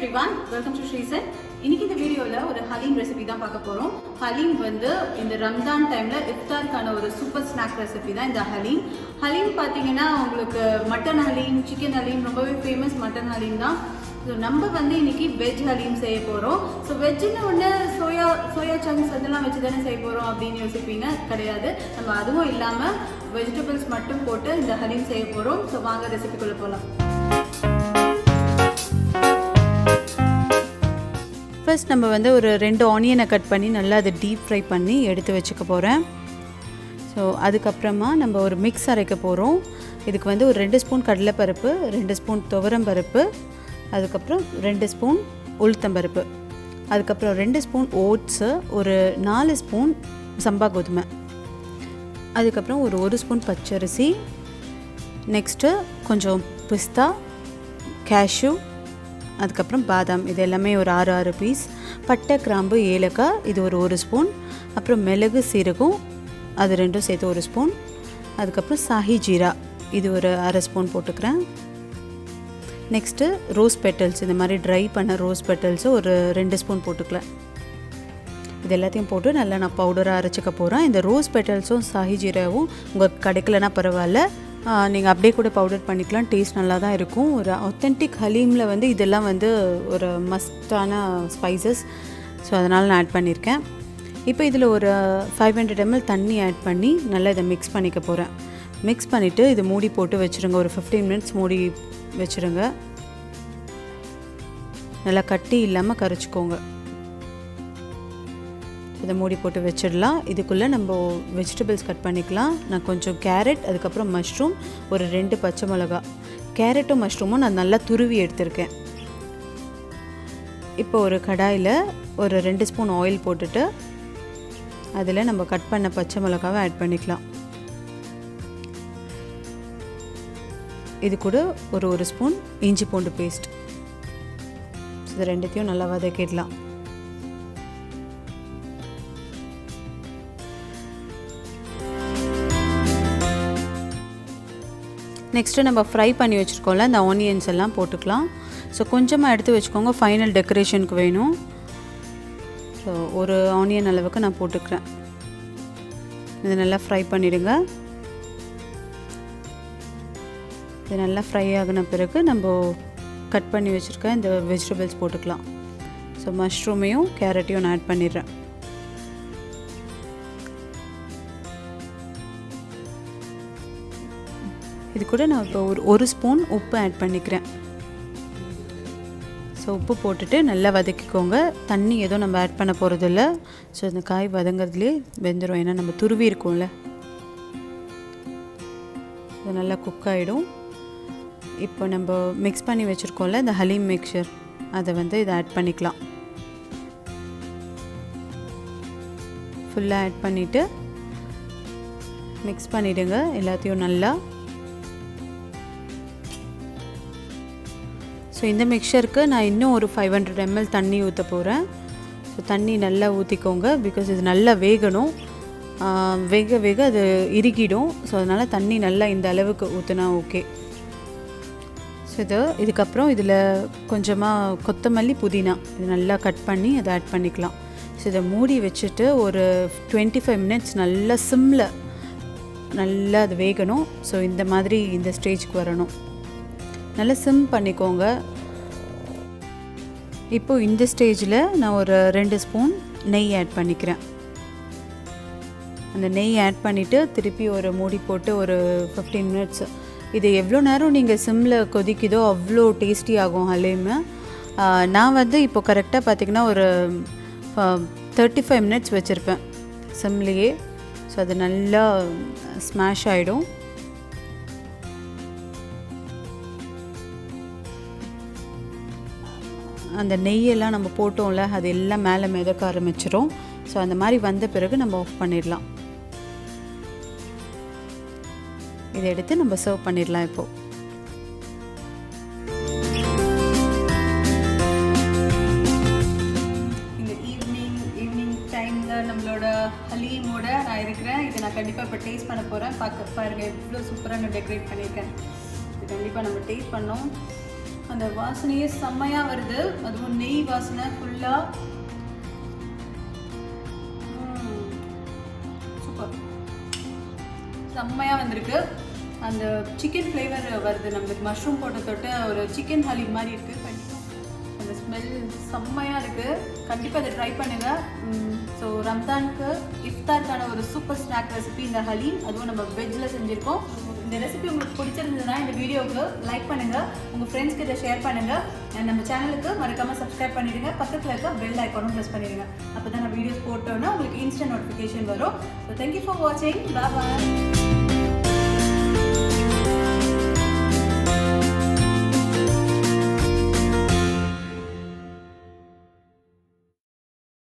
everyone, welcome to SriSen. இன்னைக்கு இந்த வீடியோல ஒரு ஹலீம் ரெசிபி தான் பார்க்க போறோம். ஹலீம் வந்து இந்த ரம்ஜான் டைம்ல இஃப்தார்க்கான ஒரு சூப்பர் ஸ்நாக் ரெசிபி தான் இந்த ஹலீம். ஹலீம் பாத்தீங்கன்னா உங்களுக்கு மட்டன் ஹலீம், சிக்கன் ஹலீம் ரொம்பவே ஃபேமஸ் மட்டன் ஹலீம் தான். ஸோ நம்ம வந்து இன்னைக்கு வெஜ் ஹலீம் செய்ய போகிறோம். ஸோ வெஜ்ஜுன்னு ஒன்று சோயா சங்க்ஸ் அதெல்லாம் வச்சு தானே செய்ய போகிறோம் அப்படின்னு யோசிப்பீங்க. கிடையாது, நம்ம அதுவும் இல்லாமல் வெஜிடபிள்ஸ் மட்டும் போட்டு இந்த ஹலீம் செய்ய போகிறோம். ஸோ வாங்க ரெசிபிக்குள்ளே போகலாம். ஃபர்ஸ்ட் நம்ம வந்து ஒரு 2 ஆனியனை கட் பண்ணி நல்லா அதை டீப் ஃப்ரை பண்ணி எடுத்து வச்சுக்க போகிறேன். ஸோ அதுக்கப்புறமா நம்ம ஒரு மிக்ஸ் அரைக்க போகிறோம். இதுக்கு வந்து ஒரு 2 ஸ்பூன் கடலைப்பருப்பு, 2 ஸ்பூன் துவரம்பருப்பு, அதுக்கப்புறம் 2 ஸ்பூன் உளுத்தம்பருப்பு, அதுக்கப்புறம் 2 ஸ்பூன் ஓட்ஸு, ஒரு 4 ஸ்பூன் சம்பா கோதுமை, அதுக்கப்புறம் ஒரு ஸ்பூன் பச்சரிசி, நெக்ஸ்ட்டு கொஞ்சம் பிஸ்தா, கேஷ்யூ, அதுக்கப்புறம் பாதாம், இது எல்லாமே ஒரு 6 பீஸ், பட்டை, கிராம்பு, ஏலக்காய் இது ஒரு ஸ்பூன், அப்புறம் மிளகு, சீரகம் அது 2 சேர்த்து 1 ஸ்பூன், அதுக்கப்புறம் சாஹி ஜீரா இது ஒரு 1/2 ஸ்பூன் போட்டுக்கிறேன். நெக்ஸ்ட்டு ரோஸ் பெட்டல்ஸ், இந்த மாதிரி ட்ரை பண்ண ரோஸ் பெட்டல்ஸு ஒரு 2 ஸ்பூன் போட்டுக்கலாம். இது எல்லாத்தையும் போட்டு நல்லா நான் பவுடராக அரைச்சிக்க போகிறேன். இந்த ரோஸ் பெட்டல்ஸும் சாஹி ஜீராவும் உங்களுக்கு கிடைக்கலனா பரவாயில்ல, நீங்கள் அப்படியே கூட பவுடர் பண்ணிக்கலாம். டேஸ்ட் நல்லா தான் இருக்கும். ஒரு ஆத்தென்டிக் ஹலீமில் வந்து இதெல்லாம் வந்து ஒரு மஸ்டான ஸ்பைசஸ். ஸோ அதனால் நான் ஆட் பண்ணியிருக்கேன். இப்போ இதில் ஒரு 500 ml தண்ணி ஆட் பண்ணி நல்லா இதை மிக்ஸ் பண்ணிக்க போகிறேன். மிக்ஸ் பண்ணிவிட்டு இது மூடி போட்டு வச்சுருங்க. ஒரு 15 minutes மூடி வச்சுருங்க. நல்லா கட்டி இல்லாமல் கரைச்சிக்கோங்க. இதை மூடி போட்டு வச்சிடலாம். இதுக்குள்ளே நம்ம வெஜிடபிள்ஸ் கட் பண்ணிக்கலாம். நான் கொஞ்சம் கேரட், அதுக்கப்புறம் மஷ்ரூம், ஒரு 2 பச்சை மிளகா. கேரட்டும் மஷ்ரூமும் நான் நல்லா துருவி எடுத்திருக்கேன். இப்போ ஒரு கடாயில் ஒரு 2 ஸ்பூன் ஆயில் போட்டுட்டு அதில் நம்ம கட் பண்ண பச்சை மிளகாவை ஆட் பண்ணிக்கலாம். இது கூட ஒரு ஸ்பூன் இஞ்சி பூண்டு பேஸ்ட், இது ரெண்டுத்தையும் நல்லா வதக்கிடலாம். நெக்ஸ்ட்டு நம்ம ஃப்ரை பண்ணி வச்சுருக்கோம்ல இந்த ஆனியன்ஸ் எல்லாம் போட்டுக்கலாம். ஸோ கொஞ்சமாக எடுத்து வச்சுக்கோங்க, ஃபைனல் டெக்கரேஷனுக்கு வேணும். ஸோ ஒரு ஆனியன் அளவுக்கு நான் போட்டுக்கிறேன். இது நல்லா ஃப்ரை பண்ணிவிடுங்க. இது நல்லா ஃப்ரை ஆகின பிறகு நம்ம கட் பண்ணி வச்சுருக்க இந்த வெஜிடபிள்ஸ் போட்டுக்கலாம். ஸோ மஷ்ரூமையும் கேரட்டையும் நான் ஆட் பண்ணிடுறேன். இது கூட நான் இப்போ ஒரு ஸ்பூன் உப்பு ஆட் பண்ணிக்கிறேன். ஸோ உப்பு போட்டுட்டு நல்லா வதக்கிக்கோங்க. தண்ணி எதுவும் நம்ம ஆட் பண்ண போகிறதில்ல. ஸோ இந்த காய் வதங்கிறதுலே வெந்துடும், ஏன்னா நம்ம துருவி இருக்கோம்ல. இது நல்லா குக் ஆகிடும். இப்போ நம்ம மிக்ஸ் பண்ணி வச்சுருக்கோம்ல இந்த ஹலீம் மிக்சர், அதை வந்து இதை ஆட் பண்ணிக்கலாம். ஃபுல்லாக ஆட் பண்ணிவிட்டு மிக்ஸ் பண்ணிவிடுங்க எல்லாத்தையும் நல்லா. ஸோ இந்த மிக்சருக்கு நான் இன்னும் ஒரு 500 ml தண்ணி ஊற்ற போகிறேன். ஸோ தண்ணி நல்லா ஊற்றிக்கோங்க, பிகாஸ் இது நல்லா வேகணும். வேக அது இறுகிடும். ஸோ அதனால் தண்ணி நல்லா இந்த அளவுக்கு ஊற்றினா ஓகே. ஸோ இதுக்கப்புறம் இதில் கொஞ்சமாக கொத்தமல்லி, புதினா இது நல்லா கட் பண்ணி அதை ஆட் பண்ணிக்கலாம். ஸோ இதை மூடி வச்சுட்டு ஒரு 25 minutes நல்லா சிம்மில் நல்லா அது வேகணும். ஸோ இந்த மாதிரி இந்த ஸ்டேஜ்க்கு வரணும். நல்லா சிம் பண்ணிக்கோங்க. இப்போது இந்த ஸ்டேஜில் நான் ஒரு 2 ஸ்பூன் நெய் ஆட் பண்ணிக்கிறேன். அந்த நெய் ஆட் பண்ணிவிட்டு திருப்பி ஒரு மூடி போட்டு ஒரு 15 minutes. இது எவ்வளோ நேரம் நீங்கள் சிம்மில் கொதிக்குதோ அவ்வளோ டேஸ்டி ஆகும் ஹலீமு. நான் வந்து இப்போ கரெக்டாக பார்த்திங்கன்னா ஒரு 35 minutes வச்சுருப்பேன் சிம்லேயே. ஸோ அது நல்லா ஸ்மாஷ் ஆகிடும். அந்த நெய்யெல்லாம் நம்ம போட்டோம்ல, அது எல்லாம் மேலே மிதக்க ஆரம்பிச்சிடும். ஸோ அந்த மாதிரி வந்த பிறகு நம்ம ஆஃப் பண்ணிடலாம். இதை எடுத்து நம்ம சர்வ் பண்ணிடலாம். இப்போது இந்த ஈவினிங் டைமில் நம்மளோட ஹலீமோட நான் இருக்கிறேன். இதை நான் கண்டிப்பாக இப்போ டேஸ்ட் பண்ண போகிறேன். பாருங்கள் எவ்வளோ சூப்பராக நான் டெக்கரேட் பண்ணியிருக்கேன். இது கண்டிப்பாக நம்ம டேஸ்ட் பண்ணோம். அந்த வாசனையே செம்மையாக வருது. அதுவும் நெய் வாசனை ஃபுல்லாக. சூப்பர், செம்மையாக வந்திருக்கு. அந்த சிக்கன் ஃப்ளேவர் வருது, நம்மளுக்கு மஷ்ரூம் போட்ட தொட்டு ஒரு சிக்கன் ஹலீம் மாதிரி இருக்குது. அந்த ஸ்மெல் செம்மையாக இருக்குது. கண்டிப்பாக அதை ட்ரை பண்ணுங்கள். ஸோ ரம்ஜானுக்கு இஃப்தாருக்கான ஒரு சூப்பர் ஸ்நாக் ரெசிபி இந்த ஹலீம், அதுவும் நம்ம வெஜ்ஜில் செஞ்சுருக்கோம். இந்த ரெசிபி உங்களுக்கு பிடிச்சிருந்ததுன்னா இந்த வீடியோவுக்கு லைக் பண்ணுங்கள், உங்கள் ஃப்ரெண்ட்ஸ்க்கு இதை ஷேர் பண்ணுங்கள். நம்ம சேனலுக்கு மறக்காமல் சப்ஸ்கிரைப் பண்ணிவிடுங்க. பக்கத்தில் இருக்க பெல் ஐக்கானும் ப்ரெஸ் பண்ணிவிடுங்க. அப்போ தான் நான் வீடியோஸ் போட்டோன்னா உங்களுக்கு இன்ஸ்டன்ட் நோட்டிஃபிகேஷன் வரும். ஸோ தேங்க்யூ ஃபார் வாட்சிங். பாய்.